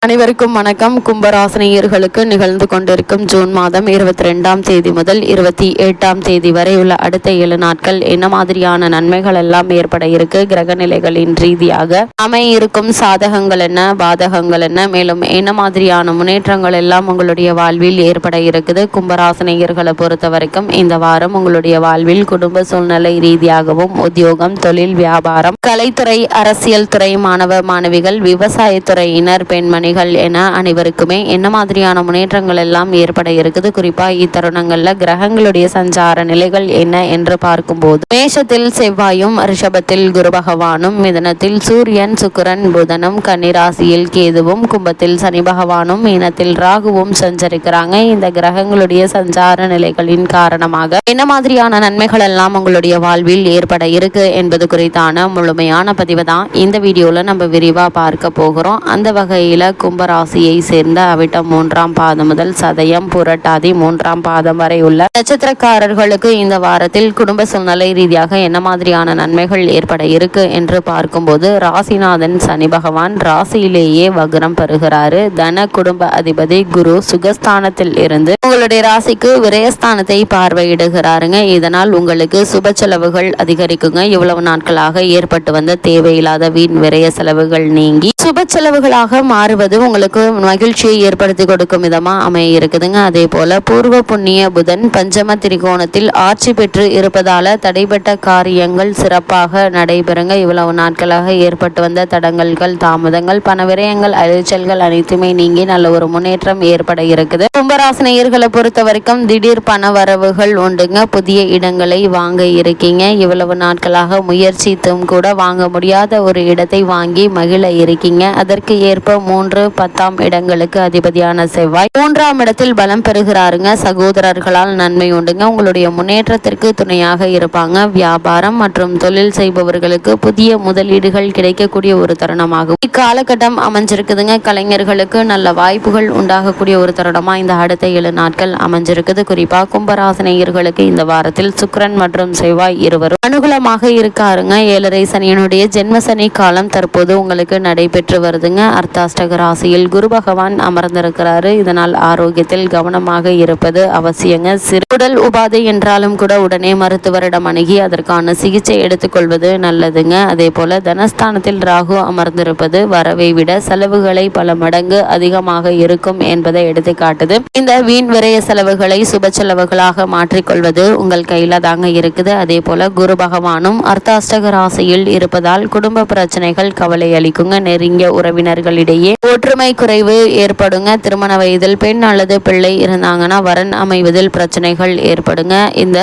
அனைவருக்கும் வணக்கம். கும்பராசினியர்களுக்கு நிகழ்ந்து கொண்டிருக்கும் ஜூன் மாதம் 22ஆம் தேதி முதல் 28ஆம் தேதி வரை உள்ள அடுத்த 7 நாட்கள் என்ன மாதிரியான நன்மைகள் எல்லாம் ஏற்பட இருக்கு, கிரக நிலைகளின் ரீதியாக அமையிருக்கும் சாதகங்கள் என்ன, பாதகங்கள் என்ன, மேலும் என்ன மாதிரியான முன்னேற்றங்கள் எல்லாம் உங்களுடைய வாழ்வில் ஏற்பட இருக்குது. கும்பராசினியர்களை பொறுத்த வரைக்கும் இந்த வாரம் உங்களுடைய வாழ்வில் குடும்ப சூழ்நிலை ரீதியாகவும் உத்தியோகம், தொழில், வியாபாரம், கலைத்துறை, அரசியல் துறை, மாணவ மாணவிகள், விவசாயத்துறையினர், பெண்மணி என அனைவருக்குமே என்ன மாதிரியான முன்னேற்றங்கள் எல்லாம் ஏற்பட இருக்குது. குறிப்பா இத்தருணங்கள்ல கிரகங்களுடைய சஞ்சார நிலைகள் என்ன என்று பார்க்கும்போது மேஷத்தில் செவ்வாயும், ரிஷபத்தில் குரு பகவானும், மிதனத்தில் சூரியன், சுக்கிரன், புதனும், கன்னிராசியில் கேதுவும், கும்பத்தில் சனி பகவானும், மீனத்தில் ராகுவும் சஞ்சரிக்கிறாங்க. இந்த கிரகங்களுடைய சஞ்சார நிலைகளின் காரணமாக என்ன மாதிரியான நன்மைகள் எல்லாம் உங்களுடைய வாழ்வில் ஏற்பட இருக்கு என்பது குறித்தான முழுமையான பதிவு தான் இந்த வீடியோல நம்ம விரிவா பார்க்க போகிறோம். அந்த வகையில கும்பராசியை சேர்ந்த அவிட்டம் 3ஆம் பாதம் முதல் சதயம், புரட்டாதி 3ஆம் பாதம் வரை உள்ள நட்சத்திரக்காரர்களுக்கு இந்த வாரத்தில் குடும்ப சூழ்நிலை ரீதியாக என்ன மாதிரியான நன்மைகள் ஏற்பட இருக்கு என்று பார்க்கும்போது ராசிநாதன் சனி பகவான் ராசியிலேயே வக்ரம் பெறுகிறாரு. தன குடும்ப அதிபதி குரு சுகஸ்தானத்தில் இருந்து உங்களுடைய ராசிக்கு விரயஸ்தானத்தை பார்வையிடுகிறாருங்க. இதனால் உங்களுக்கு சுப செலவுகள் அதிகரிக்குங்க. இவ்வளவு நாட்களாக ஏற்பட்டு வந்த தேவையில்லாத வீண் விரய செலவுகள் நீங்கி சுப செலவுகளாக மாறுவது உங்களுக்கு மகிழ்ச்சியை ஏற்படுத்தி கொடுக்கும் விதமா அமைய இருக்குதுங்க. அதே போல பூர்வ புண்ணிய புதன் பஞ்சம திரிகோணத்தில் ஆட்சி பெற்று இருப்பதால தடைபட்ட காரியங்கள் சிறப்பாக நடைபெறுங்க. இவ்வளவு நாட்களாக ஏற்பட்டு வந்த தடங்கல்கள், தாமதங்கள், பண விரயங்கள், அலைச்சல்கள் அனைத்துமே நீங்கி நல்ல ஒரு முன்னேற்றம் ஏற்பட இருக்குது. கும்பராசினியர்களை பொறுத்த வரைக்கும் திடீர் பண வரவுகள் உண்டுங்க. புதிய இடங்களை வாங்க இருக்கீங்க. இவ்வளவு நாட்களாக முயற்சித்தும் கூட வாங்க முடியாத ஒரு இடத்தை வாங்கி மகிழ இருக்கீங்க. அதற்கு ஏற்ப 3, 10ஆம் இடங்களுக்கு அதிபதியான செவ்வாய் 3ஆம் இடத்தில் பலம் பெறுகிறாருங்க. சகோதரர்களால் நன்மை உண்டுங்க. உங்களுடைய முன்னேற்றத்திற்கு துணையாக இருப்பாங்க. வியாபாரம் மற்றும் தொழில் செய்பவர்களுக்கு புதிய முதலீடுகள் கிடைக்கக்கூடிய ஒரு தருணமாகும் இக்காலகட்டம் அமைஞ்சிருக்குதுங்க. கலைஞர்களுக்கு நல்ல வாய்ப்புகள் உண்டாகக்கூடிய ஒரு தருணமா இந்த அடுத்த 7 நாட்கள் அமைஞ்சிருக்குது. குறிப்பா கும்பராசினியர்களுக்கு இந்த வாரத்தில் சுக்கிரன் மற்றும் செவ்வாய் இருவரும் அனுகூலமாக இருக்காருங்க. 7.5 சனியினுடைய ஜென்ம சனி காலம் தற்போது உங்களுக்கு நடைபெற்று வருதுங்க. அர்த்தாஷ்டக ராசியில் குரு பகவான் அமர்ந்திருக்கிறாரு. இதனால் ஆரோக்கியத்தில் கவனமாக இருப்பது அவசியங்க. சிறு உடல் உபாதை என்றாலும் கூட உடனே மருத்துவரிடம் அணுகி அதற்கான சிகிச்சை எடுத்துக்கொள்வது நல்லதுங்க. அதே போல தனஸ்தானத்தில் ராகு அமர்ந்திருப்பது வரவை விட செலவுகளை பல மடங்கு அதிகமாக இருக்கும் என்பதை எடுத்துக்காட்டுது. இந்த வீண் விரய செலவுகளை சுப செலவுகளாக மாற்றிக்கொள்வது உங்கள் கையில தாங்க இருக்குது. அதே போல குரு பகவானும் அர்த்தாஷ்டக ராசியில் இருப்பதால் குடும்ப பிரச்சனைகள் கவலை அளிக்குங்க. நெருங்கிய உறவினர்களிடையே ஒற்றுமை குறைவு ஏற்படுங்க. திருமண வயதில் பெண் அல்லது பிள்ளை இருந்தாங்கன்னா வரன் அமைவதில் பிரச்சனைகள் ஏற்படுங்க. இந்த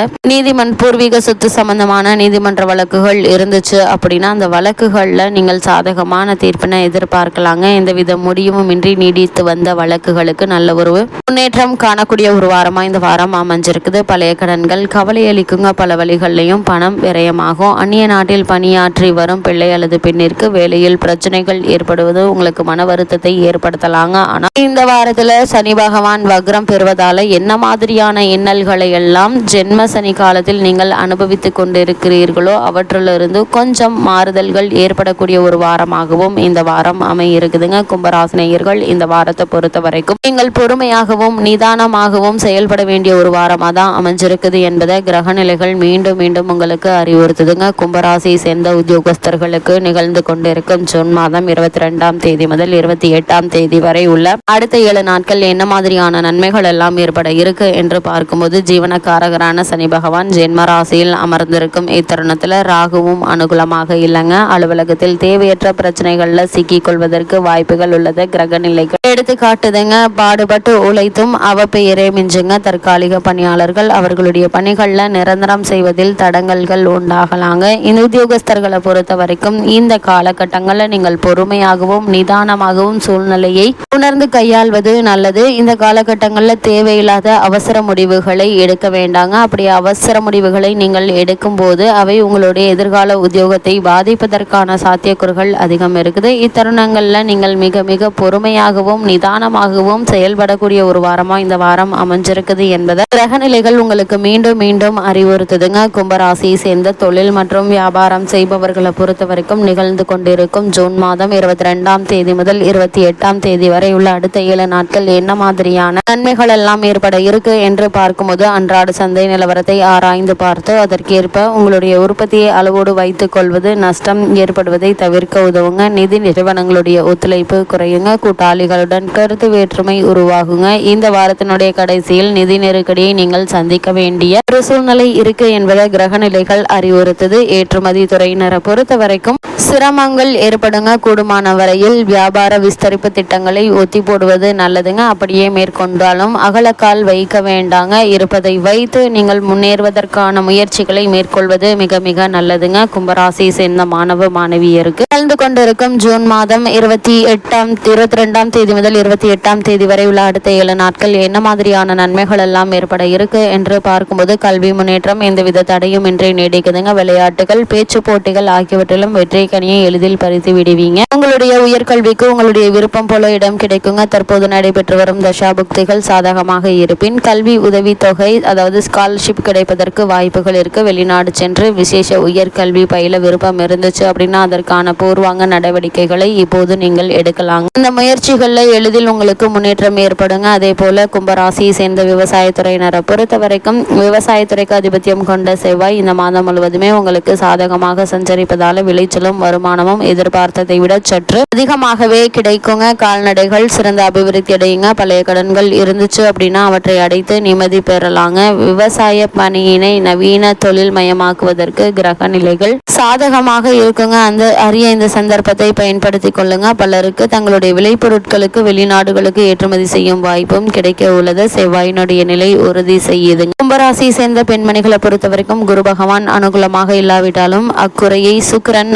பூர்வீக சொத்து சம்பந்தமான நீதிமன்ற வழக்குகள் இருந்துச்சு அப்படின்னா அந்த வழக்குகள்ல நீங்கள் சாதகமான தீர்ப்பினை எதிர்பார்க்கலாங்க. எந்தவித முடிவும் இன்றி நீடித்து வந்த வழக்குகளுக்கு நல்ல ஒரு முன்னேற்றம் காணக்கூடிய ஒரு வாரமா இந்த வாரம் அமைஞ்சிருக்குது. பழைய கடன்கள் கவலை அளிக்குங்க. பல வழிகள்லையும் பணம் விரயமாகும். அந்நிய நாட்டில் பணியாற்றி வரும் பிள்ளை அல்லது பெண்ணிற்கு வேலையில் பிரச்சனைகள் ஏற்படுவது உங்களுக்கு மன வருத்தத்தை ஏற்படுத்தலாங்க. ஆனா இந்த வாரத்துல சனி பகவான் வக்ரம் பெறுவதால என்ன மாதிரியான இன்னல்களை எல்லாம் ஜென்ம சனி காலத்தில் நீங்கள் அனுபவித்துக் கொண்டிருக்கிறீர்களோ அவற்றிலிருந்து கொஞ்சம் மாறுதல்கள் ஏற்படக்கூடிய ஒரு வாரமாகவும் இந்த வாரம் அமையிருக்குதுங்க. கும்பராசினியர்கள் இந்த வாரத்தை பொறுத்த வரைக்கும் நீங்கள் பொறுமையாகவும் நிதானமாகவும் செயல்பட வேண்டிய ஒரு வாரமாக தான் அமைஞ்சிருக்குது என்பதை கிரக நிலைகள் மீண்டும் மீண்டும் உங்களுக்கு அறிவுறுத்துதுங்க. கும்பராசியை சேர்ந்த உத்தியோகஸ்தர்களுக்கு நிகழ்ந்து கொண்டிருக்கும் ஜூன் மாதம் 22ஆம் தேதி முதல் 28ஆம் தேதி வரை உள்ள அடுத்த 7 நாட்கள் என்ன மாதிரியான நன்மைகள் எல்லாம் ஏற்பட இருக்கு என்று பார்க்கும்போது ஜீவனக்காரகரான சனி பகவான் ஜென்ம ராசியில் அமர்ந்திருக்கும் இத்தருணத்துல ராகுவும் அனுகூலமாக இல்லைங்க. அலுவலகத்தில் தேவையற்ற பிரச்சனைகள்ல சிக்கிக் கொள்வதற்கு வாய்ப்புகள் உள்ளது கிரக நிலைகள் எடுத்து காட்டுதுங்க. பாடுபட்டு உழைத்தும் அவப்பெயரே மிஞ்சுங்க. தற்காலிக பணியாளர்கள் அவர்களுடைய பணிகள்ல நிரந்தரம் செய்வதில் தடங்கல்கள் உண்டாகலாங்க. இந்த உத்தியோகஸ்தர்களை பொறுத்த வரைக்கும் இந்த காலகட்டங்களில் நீங்கள் பொறுமையாகவும் நிதானமாகவும் சூழ்நிலையை உணர்ந்து கையாள்வது நல்லது. இந்த காலகட்டங்களில் தேவையில்லாத அவசர முடிவுகளை எடுக்க வேண்டாங்க. அப்படி அவசர முடிவுகளை நீங்கள் எடுக்கும் போது அவை உங்களுடைய எதிர்கால உத்தியோகத்தை பாதிப்பதற்கான சாத்தியக்கூறுகள் அதிகம் இருக்குது. இத்தருணங்களில் நீங்கள் மிக மிக பொறுமையாகவும் நிதானமாகவும் செயல்படக்கூடிய ஒரு வாரமா இந்த வாரம் அமைஞ்சிருக்குது என்பதை கிரகநிலைகள் உங்களுக்கு மீண்டும் மீண்டும் அறிவுறுத்துதுங்க. கும்பராசியை சேர்ந்த தொழில் மற்றும் வியாபாரம் செய்பவர்களை பொறுத்த வரைக்கும் நிகழ்ந்து கொண்டிருக்கும் ஜூன் மாதம் 22ஆம் தேதி முதல் 28ஆம் தேதி வரை உள்ள அடுத்த 7 நாட்கள் என்ன மாதிரியான நன்மைகள் எல்லாம் ஏற்பட இருக்கு என்று பார்க்கும்போது அன்றாட சந்தை நிலவரத்தை ஆராய்ந்து பார்த்து அதற்கேற்ப உங்களுடைய உற்பத்தியை அளவோடு வைத்துக் கொள்வது நஷ்டம் ஏற்படுவதை தவிர்க்க உதவுங்க. நிதி நிறுவனங்களுடைய ஒத்துழைப்பு குறையுங்க. கூட்டாளிகளுடன் கருத்து வேற்றுமை உருவாகுங்க. இந்த வாரத்தினுடைய கடைசியில் நிதி நெருக்கடியை நீங்கள் சந்திக்க வேண்டிய ஒரு சூழ்நிலை இருக்கு என்பதை கிரக நிலைகள் அறிவுறுத்துது. ஏற்றுமதி துறையினரை பொறுத்த வரைக்கும் சிரமங்கள் ஏற்படுங்க. கூடுமான வரையில் வியாபார விஸ்தரிப்பு திட்டங்களை ஒத்தி போடுவது நல்லதுங்க. அப்படியே மேற்கொண்டாலும் அகலக்கால் வைக்க வேண்டாங்க. இருப்பதை வைத்து நீங்கள் முன்னேறுவதற்கான முயற்சிகளை மேற்கொள்வது மிக மிக நல்லதுங்க. கும்பராசியை சேர்ந்த மாணவ மாணவியருக்கு கலந்து கொண்டிருக்கும் ஜூன் மாதம் 22ஆம் தேதி முதல் 28ஆம் தேதி வரை உள்ள அடுத்த 7 நாட்கள் என்ன மாதிரியான நன்மைகள் எல்லாம் ஏற்பட இருக்கு என்று பார்க்கும்போது கல்வி முன்னேற்றம் எந்தவித தடையும் இன்றி நீடிக்குதுங்க. விளையாட்டுகள் பேச்சு போட்டிகள் ஆகியவற்றிலும் வெற்றி கனியை எளிதில் பறித்து விடுவீங்க. உங்களுடைய உயர்கல்விக்கு உங்களுடைய விருப்பம் போல இடம் கிடைக்குங்க. தற்போது நடைபெற்று வரும் தசாபுக்திகள் சாதகமாக இருப்பின் கல்வி உதவி தொகை அதாவது ஸ்காலர்ஷிப் கிடைப்பதற்கு வாய்ப்புகள் இருக்கு. வெளிநாடு சென்று விசேஷ உயர்கல்வி பயில விருப்பம் இருந்துச்சு அப்படின்னா அதற்கான பூர்வாங்க நடவடிக்கைகளை இப்போது நீங்கள் எடுக்கலாங்க. இந்த முயற்சிகளில் எளிதில் உங்களுக்கு முன்னேற்றம் ஏற்படுங்க. அதே போல கும்பராசியை சேர்ந்த விவசாயத்துறையினரை பொறுத்த வரைக்கும் விவசாயத்துறைக்கு ஆதிபத்தியம் கொண்ட செவ்வாய் இந்த மாதம் முழுவதுமே உங்களுக்கு சாதகமாக சஞ்சரிப்பதால விளைச்சலும் வருமானமும் எதிர்பார்த்ததை விட சற்று அதிகமாகவே கிடைக்குங்க. கால்நடைகள் சிறந்த அபிவிருத்தி அடையுங்க. பழைய கடன்கள் இருந்துச்சு அப்படின்னா அவற்றை அடைத்து நிம்மதி பெறலாங்க. விவசாய பணியினை நவீன தொழில் மயமாக்குவதற்கு கிரக நிலைகள் சாதகமாக இருக்குங்க. அந்த அரிய இந்த சந்தர்ப்பத்தை பயன்படுத்தி கொள்ளுங்க. பலருக்கு தங்களுடைய விளைபொருட்களுக்கு வெளிநாடுகளுக்கு ஏற்றுமதி செய்யும் வாய்ப்பும் கிடைக்க உள்ளது. செவ்வாயினுடைய நிலை உறுதி செய்யுதுங்க. கும்பராசியை சேர்ந்த பெண்மணிகளை பொறுத்த வரைக்கும் குரு பகவான் அனுகூலமாக இல்லாவிட்டாலும் அக்குறையை சுக்கிரன்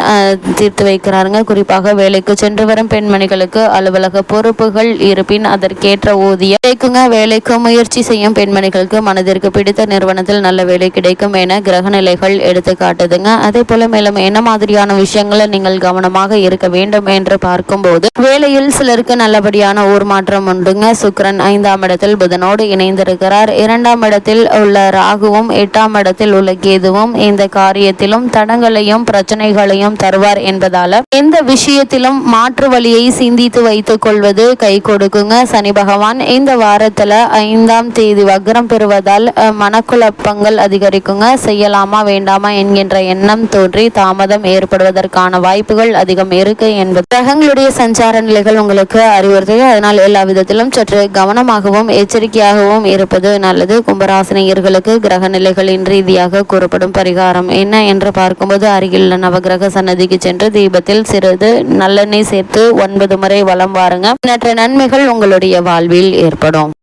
தீர்த்து வைக்கிறாருங்க. குறிப்பாக வேலைக்கு சென்று வரும் பெண்மணிகளுக்கு அலுவலக பொறுப்புகள் இருப்பின் அதற்கேற்ற ஊதியம் கிடைக்குங்க. வேலைக்கு முயற்சி செய்யும் பெண்மணிகளுக்கு மனதிற்கு பிடித்த நிறுவனத்தில் நல்ல வேலை கிடைக்கும் என கிரக நிலைகள் எடுத்து காட்டுதுங்க. அதே போல மேலும் என்ன மாதிரியான விஷயங்களை நீங்கள் கவனமாக இருக்க வேண்டும் என்று பார்க்கும்போது வேலையில் சிலருக்கு நல்லபடியான ஊர் மாற்றம் உண்டுங்க. சுக்கிரன் 5ஆம் இடத்தில் புதனோடு இணைந்திருக்கிறார். 2ஆம் இடத்தில் உள்ள ராகுவும் 8ஆம் இடத்தில் உள்ள கேதுவும் இந்த காரியத்திலும் தடங்களையும் பிரச்சனைகளையும் தருவார் என்பதால எந்த விஷயத்திலும் மாற்று வழியை சிந்தித்து வைத்துக் கொள்வது கை கொடுக்குங்க. சனி பகவான் இந்த வாரத்துல 5ஆம் தேதி வக்ரம் பெறுவதால் மனக்குழப்பங்கள் அதிகரிக்குங்க. செய்யலாமா வேண்டாமா என்கின்ற எண்ணம் தோன்றி தாமதம் ஏற்படுவதற்கான வாய்ப்புகள் அதிகம் இருக்கு என்பது கிரகங்களுடைய சஞ்சார நிலைகள் உங்களுக்கு அறிவுறுத்துது. அதனால் எல்லா விதத்திலும் சற்று கவனமாகவும் எச்சரிக்கையாகவும் இருப்பது நல்லது. கும்பராசினியர்களுக்கு கிரக நிலைகளின் ரீதியாக கூறப்படும் பரிகாரம் என்ன என்று பார்க்கும்போது அருகில் நவகிரக சன்னதிக்கு சென்று தீபத்தில் சிறிது நல்லெண்ணெய் சேர்த்து 9 முறை வலம் வாருங்க. எண்ணற்ற நன்மைகள் உங்களுடைய வாழ்வில் ஏற்படும்.